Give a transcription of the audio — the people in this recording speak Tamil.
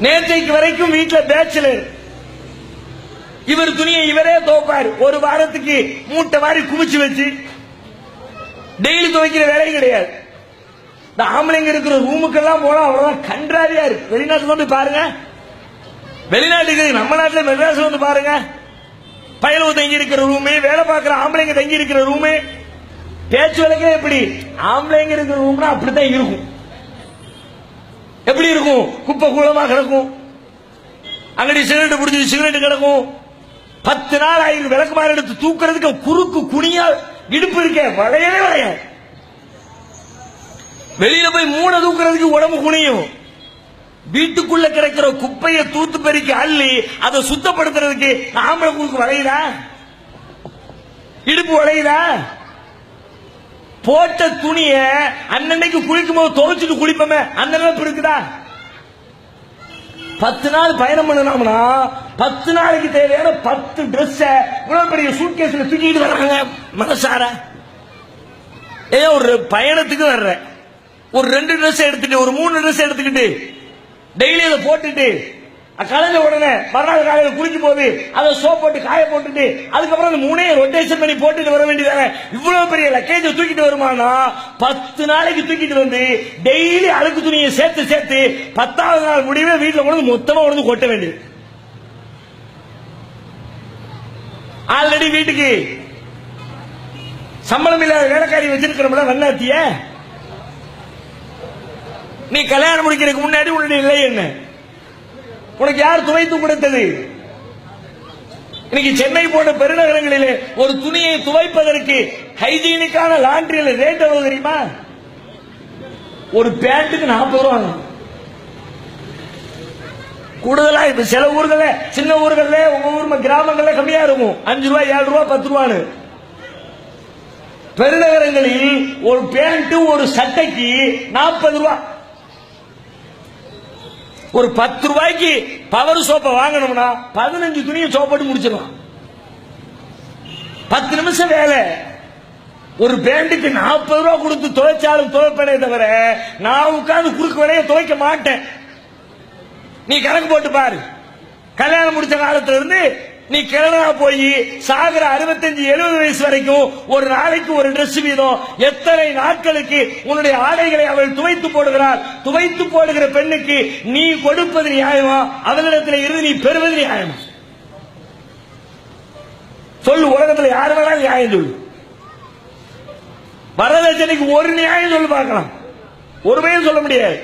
நேற்றைக்கு வரைக்கும் வீட்டுல பேச்சலர், இவர் துணியை இவரே துவைப்பார். ஒரு வாரத்துக்கு மூட்டை மாதிரி குமிச்சு வச்சு டெய்லி துவைக்கிற வேலை கிடையாது. இந்த ஆம்பளைங்க இருக்கிற ரூமுக்கெல்லாம் போனா அவ்வளவுதான் கன்றாவியா இருக்கு. வெளிநாட்டுல வந்து பாருங்க, வெளிநாட்டுக்கு நம்ம நாட்டுல மெட்ராஸ்ல வந்து பாருங்க, பயலவு தங்கி இருக்கிற ரூமு, வேலை பார்க்கிற ஆம்பளைங்க தங்கி இருக்கிற ரூமு, பேச்சு வழக்கே எப்படி ஆம்பளைங்க இருக்கிற ரூம்னா அப்படித்தான் இருக்கும். எப்படி இருக்கும்? குப்பை கூலமா கிடக்கும், அங்கடி சிகரெட் பிடிச்சி சிகரெட் கிடக்கும். 10 நாள் ஆயிரம் விளக்குமாறு எடுத்து தூக்குறதுக்கு குறுக்கு குனியா இடுப்பு இருக்க வளையவே வளையாது. வெளியில போய் மூணை தூக்குறதுக்கு உடம்பு குனியும். வீட்டுக்குள்ள கிடைக்கிற குப்பையை தூத்து பெருக்கி அள்ளி அதை சுத்தப்படுத்துறதுக்கு ஆம்பளை குறுக்கு வளையுதா? இடுப்பு வளையுதா? போட்ட துணிய அன்னைக்கு குளிக்கும் போது துவைச்சிட்டு குளிப்போமே அந்த நிலைப்பு இருக்குதா? 10 நாள் பயணம் பண்ணலாம்னா 10 நாளைக்கு தேவையான 10 டிரெஸ் இவ்வளவு பெரிய சூட்கேஸ்ல தூக்கிட்டு வர்றாங்க மனசார. ஒரு பயணத்துக்கு வர்ற ஒரு 2 டிரெஸ் எடுத்துட்டு ஒரு 3 டிரெஸ் எடுத்துக்கிட்டு டெய்லி அதை போட்டுட்டு கலைஞ்ச உடனே மறுநாள் காலையில குளிக்கும் போது அதை சோப் போட்டு காய போட்டுட்டு அதுக்கப்புறம் அந்த 3 ரொட்டேஷன் பண்ணி போட்டுட்டு வர வேண்டியதானே. இவ்வளவு பெரிய லக்கேஜ் தூக்கிட்டு வருமானா 10 நாளைக்கு தூக்கிட்டு வந்து டெய்லி அழுக்கு துணியை சேர்த்து சேர்த்து 10வது நாள் முடிவே வீட்டுல கொண்டு மொத்தமா கொண்டு கொட்ட வேண்டியது. ஆல்ரெடி வீட்டுக்கு சம்பளம் இல்லாத வேலைக்காரி வச்சிருக்கிறோம்ல வண்ணாத்திய, நீ கல்யாணம் முடிக்கிறதுக்கு முன்னாடி உன்னுடைய நிலை என்ன? உனக்கு யார் துவைத்து கொடுத்தது? இன்னைக்கு சென்னை போன்ற பெருநகரங்களிலே ஒரு துணியை துவைப்பதற்கு ஹைஜீனிக்கான லாண்டரியில் ரேட் எவ்வளவு தெரியுமா? ஒரு பேண்ட்டுக்கு 40 ரூபா. கூடுதலா இப்ப சில ஊர்கள சின்ன ஊர்கள உங்க ஊர் கிராமங்கள்ல கம்மியா இருக்கும், 5 ரூபாய் 7 ரூபாய் 10 ரூபான்னு. பெருநகரங்களில் ஒரு பேண்ட் ஒரு சட்டைக்கு 40 ரூபாய். ஒரு 10 ரூபாய்க்கு பவர் சோப்பை வாங்கணும்னா 15 துணியை சோப்பட்டு முடிச்சிடலாம். 10 நிமிஷம் வேலை. ஒரு பேண்டுக்கு 40 ரூபாய் கொடுத்து துவைச்சாலும் துவைப்பனே தவிர நான் உட்கார்ந்து குறுக்கு வேலையை துவைக்க மாட்டேன். நீ கணக்கு போட்டு பாரு. கல்யாணம் முடிச்ச காலத்துல இருந்து நீ கிளனா போய் சாகிற 65-70 வயசு வரைக்கும் ஒரு நாளைக்கு ஒரு டிரெஸ் வீதம் எத்தனை நாட்களுக்கு உன்னுடைய ஆடைகளை அவள் துவைத்து போடுகிறாள். துவைத்து போடுகிற பெண்ணுக்கு நீ கொடுப்பது நியாயமா? அவளிடத்தில் இருந்து நீ பெறுவது நியாயமா? சொல்லு. உலகத்தில் யாரு வேணாலும் நியாயம் சொல்லு. வரதட்சணைக்கு ஒரு நியாயம் சொல்லு பார்க்கலாம். ஒரு பையன் சொல்ல முடியாது.